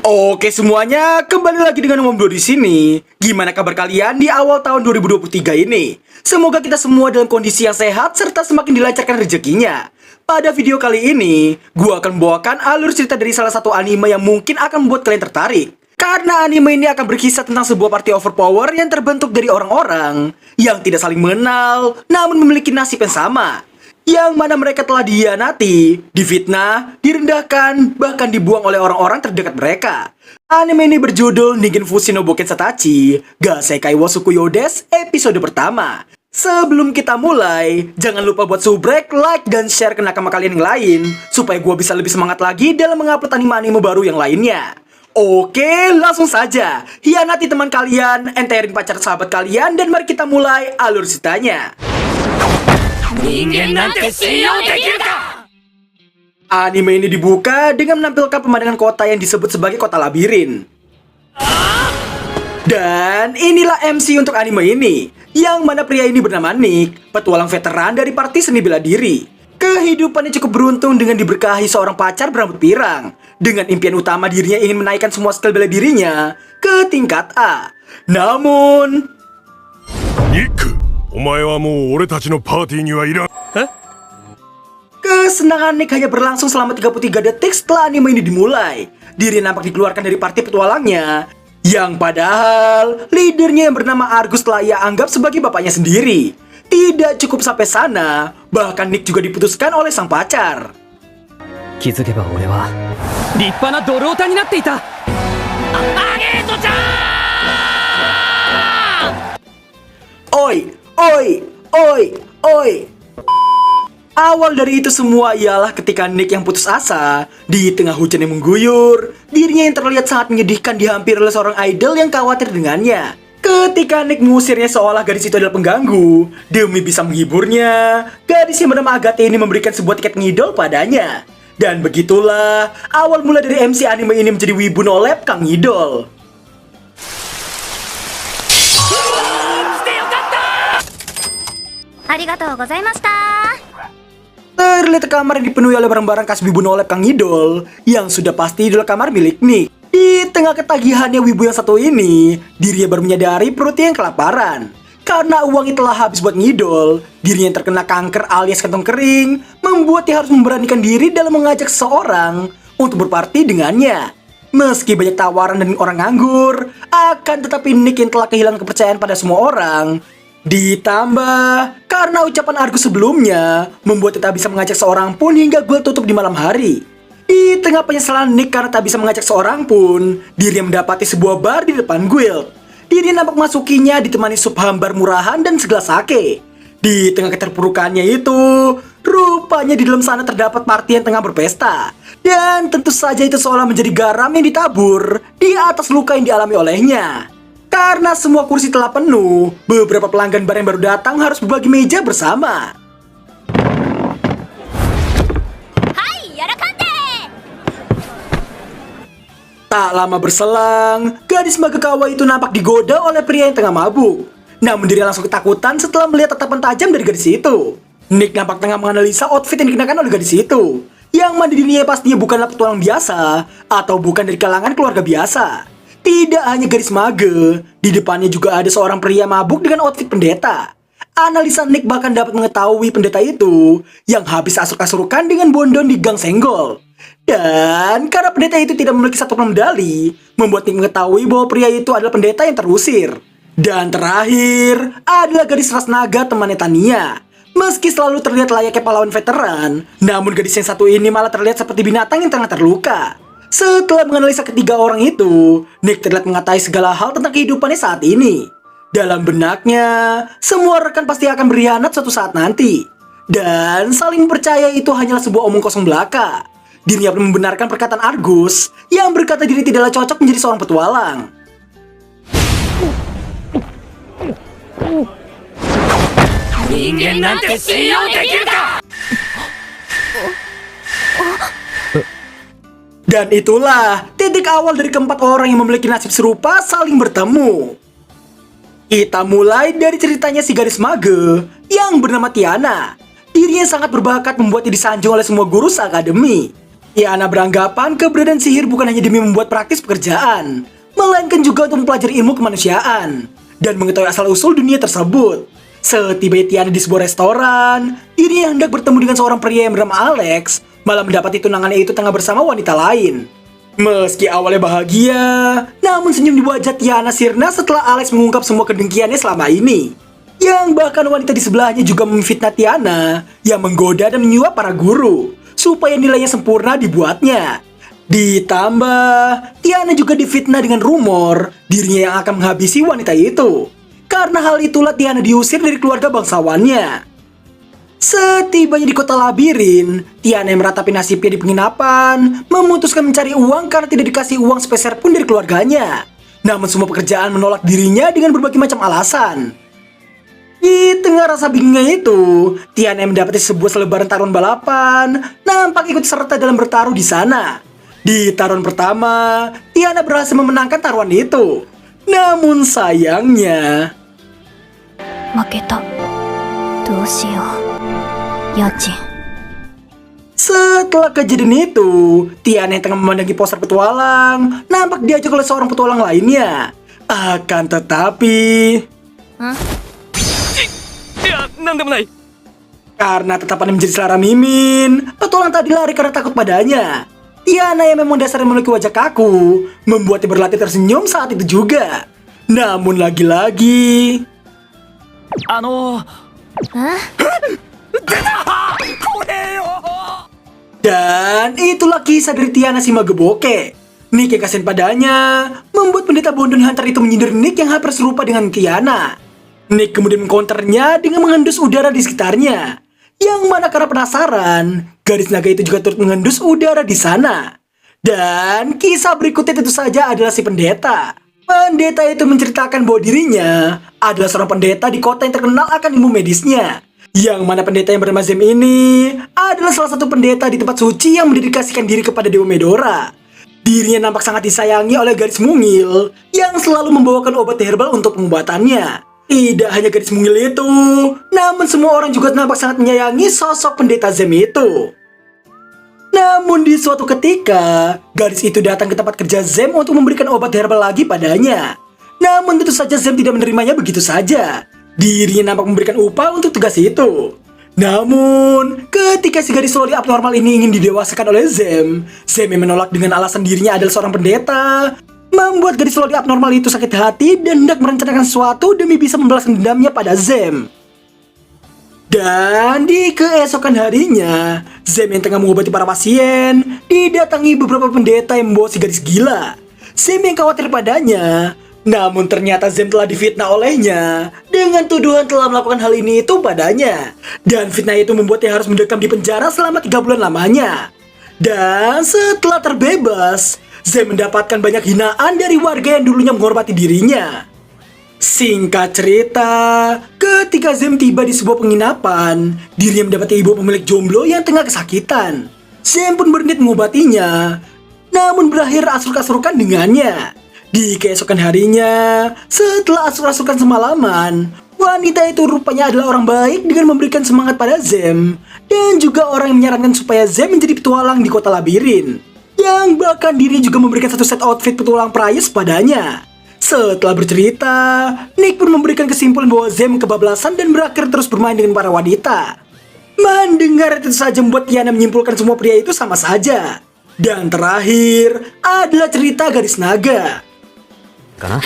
Oke semuanya, kembali lagi dengan Om Bro di sini. Gimana kabar kalian di awal tahun 2023 ini? Semoga kita semua dalam kondisi yang sehat serta semakin dilancarkan rezekinya. Pada video kali ini, gua akan membawakan alur cerita dari salah satu anime yang mungkin akan membuat kalian tertarik. Karena anime ini akan berkisah tentang sebuah party overpower yang terbentuk dari orang-orang yang tidak saling mengenal, namun memiliki nasib yang sama. Yang mana mereka telah dihianati, difitnah, direndahkan, bahkan dibuang oleh orang-orang terdekat mereka. Anime ini berjudul Ningen Fushi no Boken Satachi Gasekai wo Tsukuyo desu episode pertama. Sebelum kita mulai, jangan lupa buat subrek, like, dan share ke nakama kalian yang lain supaya gue bisa lebih semangat lagi dalam mengupload anime-anime baru yang lainnya. Oke, langsung saja. Hianati teman kalian, enterin pacar sahabat kalian, dan mari kita mulai alur ceritanya. Anime ini dibuka dengan menampilkan pemandangan kota yang disebut sebagai kota labirin. Dan inilah MC untuk anime ini, yang mana pria ini bernama Nick, petualang veteran dari parti seni bela diri. Kehidupannya cukup beruntung dengan diberkahi seorang pacar berambut pirang, dengan impian utama dirinya ingin menaikkan semua skill bela dirinya ke tingkat A. Namun, Nick, お前はもう俺たちのパーティーにはいらん。 kesenangan Nick hanya berlangsung selama 33 detik setelah anime ini dimulai. Diri nampak dikeluarkan dari parti petualangnya, yang padahal leadernya yang bernama Argus telah ia anggap sebagai bapaknya sendiri. Tidak cukup sampai sana, bahkan Nick juga diputuskan oleh sang pacar. 気づけば俺は立派なドルオタになっていた。アゲートちゃん。 Oi, oi, oi, oi. Awal dari itu semua ialah ketika Nick yang putus asa, di tengah hujan yang mengguyur, dirinya yang terlihat sangat menyedihkan dihampiri oleh seorang idol yang khawatir dengannya. Ketika Nick mengusirnya seolah gadis itu adalah pengganggu, demi bisa menghiburnya, gadis yang bernama Agate ini memberikan sebuah tiket ngidol padanya. Dan begitulah awal mula dari MC anime ini menjadi wibu nolep Kang Ngidol. Arigatou gozaimashita. Terlihat kamar yang dipenuhi oleh barang-barang khas wibu nolep Kang Ngidol, yang sudah pasti adalah kamar milik Nick. Di tengah ketagihannya wibu yang satu ini, dirinya baru menyadari perutnya yang kelaparan. Karena uangnya telah habis buat ngidol, dirinya yang terkena kanker alias kantong kering, membuat dia harus memberanikan diri dalam mengajak seseorang untuk berparti dengannya. Meski banyak tawaran dari orang nganggur, akan tetapi Nick yang telah kehilangan kepercayaan pada semua orang. Ditambah, karena ucapan Argus sebelumnya, membuat dia tak bisa mengajak seorang pun hingga guild tutup di malam hari. Di tengah penyesalan Nick karena tak bisa mengajak seorang pun, dirinya mendapati sebuah bar di depan guild. Dirinya nampak masukinya ditemani sup hambar murahan dan segelas sake. Di tengah keterpurukannya itu, rupanya di dalam sana terdapat party yang tengah berpesta. Dan tentu saja itu seolah menjadi garam yang ditabur di atas luka yang dialami olehnya. Karena semua kursi telah penuh, beberapa pelanggan bar yang baru datang harus berbagi meja bersama. Hai, yarakande. Tak lama berselang, gadis Magakawa itu nampak digoda oleh pria yang tengah mabuk. Namun dirinya langsung ketakutan setelah melihat tatapan tajam dari gadis itu. Nick nampak tengah menganalisa outfit yang dikenakan oleh gadis itu, yang mana dirinya pastinya bukanlah petualang biasa atau bukan dari kalangan keluarga biasa. Tidak hanya gadis mage, di depannya juga ada seorang pria mabuk dengan outfit pendeta. Analisa Nick bahkan dapat mengetahui pendeta itu yang habis asuk-asurukan dengan Bondon di Gang Senggol. Dan karena pendeta itu tidak memiliki satu medali, membuat Nick mengetahui bahwa pria itu adalah pendeta yang terusir. Dan terakhir adalah gadis ras naga temannya Tania. Meski selalu terlihat layaknya pahlawan veteran, namun gadis yang satu ini malah terlihat seperti binatang yang tengah terluka. Setelah menganalisa ketiga orang itu, Nick terlihat mengetahui segala hal tentang kehidupannya saat ini. Dalam benaknya, semua rekan pasti akan berkhianat suatu saat nanti. Dan saling percaya itu hanyalah sebuah omong kosong belaka. Dirinya pun membenarkan perkataan Argus yang berkata diri tidaklah cocok menjadi seorang petualang. Dan itulah titik awal dari keempat orang yang memiliki nasib serupa saling bertemu. Kita mulai dari ceritanya si gadis mage yang bernama Tiana. Dirinya sangat berbakat membuatnya disanjung oleh semua guru seakademi. Tiana beranggapan keberadaan sihir bukan hanya demi membuat praktis pekerjaan, melainkan juga untuk mempelajari ilmu kemanusiaan dan mengetahui asal-usul dunia tersebut. Setibanya Tiana di sebuah restoran, dirinya hendak bertemu dengan seorang pria yang bernama Alex, malah mendapati tunangannya itu tengah bersama wanita lain. Meski awalnya bahagia, namun senyum di wajah Tiana sirna setelah Alex mengungkap semua kedengkiannya selama ini. Yang bahkan wanita di sebelahnya juga memfitnah Tiana yang menggoda dan menyuap para guru supaya nilainya sempurna dibuatnya. Ditambah, Tiana juga difitnah dengan rumor dirinya yang akan menghabisi wanita itu. Karena hal itulah Tiana diusir dari keluarga bangsawannya. Setibanya di kota labirin, Tiana yang meratapi nasibnya di penginapan, memutuskan mencari uang karena tidak dikasih uang sepeser pun dari keluarganya. Namun semua pekerjaan menolak dirinya dengan berbagai macam alasan. Di tengah rasa bingungnya itu, Tiana yang mendapati sebuah selebaran taruhan balapan, nampak ikut serta dalam bertaruh di sana. Di taruhan pertama, Tiana berhasil memenangkan taruhan itu. Namun sayangnya, 負けた。どうしよう。家賃。 setelah kejadian itu, Tiana yang tengah memandangi poster petualang, nampak diajak oleh seorang petualang lainnya. Akan tetapi, いや、なんでもない。 karena tetapannya menjadi selera Mimin, petualang tadi lari karena takut padanya. Tiana yang memang dasarnya memiliki wajah kaku, membuatnya berlatih tersenyum saat itu juga. Namun lagi-lagi, dan itulah kisah dari Tiana si Mageboke. Nick yang kasihan padanya membuat pendeta Bondon Hunter itu menyindir Nick yang hampir serupa dengan Tiana. Nick kemudian mengcounternya dengan mengendus udara di sekitarnya. Yang mana karena penasaran, gadis naga itu juga turut mengendus udara di sana. Dan kisah berikutnya tentu saja adalah si pendeta. Pendeta itu menceritakan bahwa dirinya adalah seorang pendeta di kota yang terkenal akan ilmu medisnya. Yang mana pendeta yang bernama Zem ini adalah salah satu pendeta di tempat suci yang mendedikasikan diri kepada Dewa Medora. Dirinya nampak sangat disayangi oleh gadis mungil yang selalu membawakan obat herbal untuk pengobatannya. Tidak hanya gadis mungil itu, namun semua orang juga nampak sangat menyayangi sosok pendeta Zem itu. Namun di suatu ketika, gadis itu datang ke tempat kerja Zem untuk memberikan obat herbal lagi padanya. Namun tentu saja Zem tidak menerimanya begitu saja. Dirinya nampak memberikan upah untuk tugas itu. Namun, ketika si gadis loli abnormal ini ingin didewasakan oleh Zem yang menolak dengan alasan dirinya adalah seorang pendeta, membuat gadis loli abnormal itu sakit hati dan hendak merencanakan sesuatu demi bisa membalaskan dendamnya pada Zem. Dan di keesokan harinya, Zem yang tengah mengobati para pasien didatangi beberapa pendeta yang membawa si gadis gila. Zem yang khawatir padanya, namun ternyata Zem telah difitnah olehnya dengan tuduhan telah melakukan hal ini itu padanya. Dan fitnah itu membuatnya harus mendekam di penjara selama 3 bulan lamanya. Dan setelah terbebas, Zem mendapatkan banyak hinaan dari warga yang dulunya menghormati dirinya. Singkat cerita, ketika Zem tiba di sebuah penginapan, dirinya mendapati ibu pemilik jomblo yang tengah kesakitan. Zem pun berniat mengobatinya, namun berakhir asruk-asrukan dengannya. Di keesokan harinya, setelah asruk-asrukan semalaman, wanita itu rupanya adalah orang baik dengan memberikan semangat pada Zem, dan juga orang yang menyarankan supaya Zem menjadi petualang di kota labirin. Yang bahkan dirinya juga memberikan satu set outfit petualang Prius padanya. Setelah bercerita, Nick pun memberikan kesimpulan bahwa Zem kebablasan dan berakhir terus bermain dengan para wanita. Mendengar itu saja membuat Tiana menyimpulkan semua pria itu sama saja. Dan terakhir adalah cerita gadis naga. かな。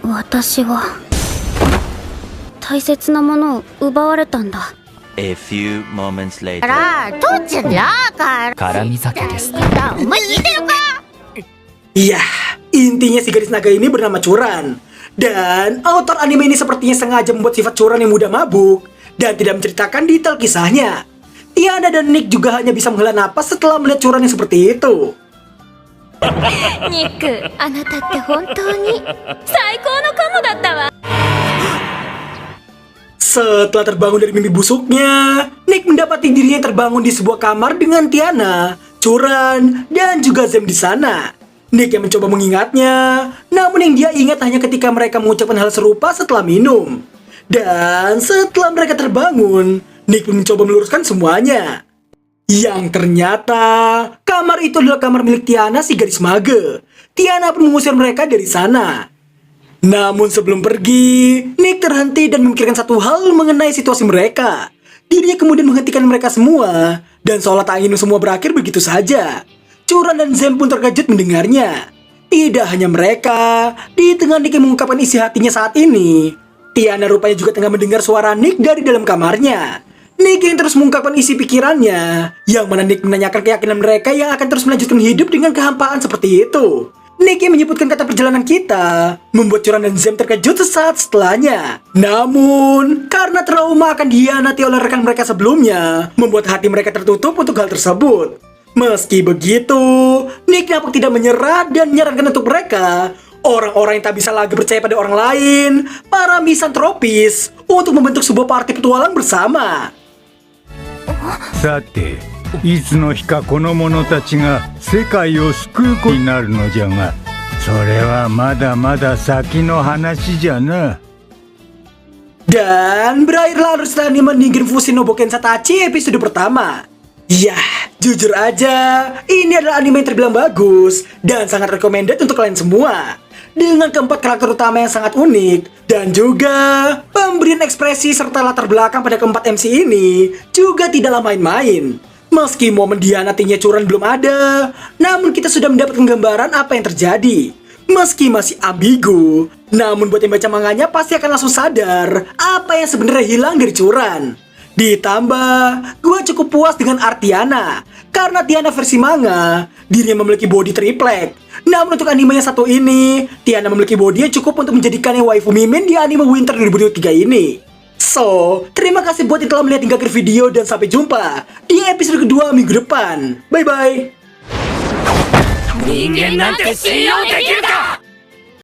私は大切なものを奪われたんだ。 A few moments later. どっちだか絡み酒です。 お前聞いてるか。 Iya, intinya si gadis naga ini bernama Curan. Dan autor anime ini sepertinya sengaja membuat sifat Curan yang mudah mabuk dan tidak menceritakan detail kisahnya. Tiana dan Nick juga hanya bisa menghela napas setelah melihat Curan yang seperti itu. ニック、あなたって本当に最高のカモだったわ。 Setelah terbangun dari mimpi busuknya, Nick mendapati dirinya terbangun di sebuah kamar dengan Tiana, Curan, dan juga Zem di sana. Nick yang mencoba mengingatnya, namun yang dia ingat hanya ketika mereka mengucapkan hal serupa setelah minum. Dan setelah mereka terbangun, Nick pun mencoba meluruskan semuanya. Yang ternyata kamar itu adalah kamar milik Tiana si gadis mage. Tiana pun mengusir mereka dari sana. Namun sebelum pergi, Nick terhenti dan memikirkan satu hal mengenai situasi mereka. Dirinya kemudian menghentikan mereka semua, dan seolah tak ingin semua berakhir begitu saja. Curan dan Zem pun terkejut mendengarnya. Tidak hanya mereka, di tengah Nick yang mengungkapkan isi hatinya saat ini, Tiana rupanya juga tengah mendengar suara Nick dari dalam kamarnya. Nick yang terus mengungkapkan isi pikirannya, yang mana Nick menanyakan keyakinan mereka yang akan terus melanjutkan hidup dengan kehampaan seperti itu. Nick yang menyebutkan kata perjalanan kita, membuat Curan dan Zem terkejut sesaat setelahnya. Namun, karena trauma akan dihianati oleh rekan mereka sebelumnya, membuat hati mereka tertutup untuk hal tersebut. Meski begitu, Nick nampak tidak menyerah dan menyarankan untuk mereka, orang-orang yang tak bisa lagi percaya pada orang lain, para misantropis, untuk membentuk sebuah parti petualang bersama. さていつの日かこの者たちが世界を救うことになるのじゃがそれはまだまだ先の話じゃな。 Dan berakhirlah alur anime Ningen Fushi no Boken Satachi episode pertama. Yah, jujur aja, ini adalah anime yang terbilang bagus dan sangat recommended untuk kalian semua. Dengan keempat karakter utama yang sangat unik, dan juga pemberian ekspresi serta latar belakang pada keempat MC ini juga tidaklah main-main. Meski momen dihianatinya Curan belum ada, namun kita sudah mendapatkan gambaran apa yang terjadi. Meski masih ambigu, namun buat yang baca manganya pasti akan langsung sadar apa yang sebenarnya hilang dari Curan. Ditambah, gue cukup puas dengan Tiana, karena Tiana versi manga, dirinya memiliki body triplek. Namun untuk anime yang satu ini, Tiana memiliki body yang cukup untuk menjadikannya waifu mimin di anime Winter 2023 ini. So, terima kasih buat yang telah melihat hingga akhir video dan sampai jumpa di episode kedua minggu depan. Bye-bye! 人間なんて信用できるか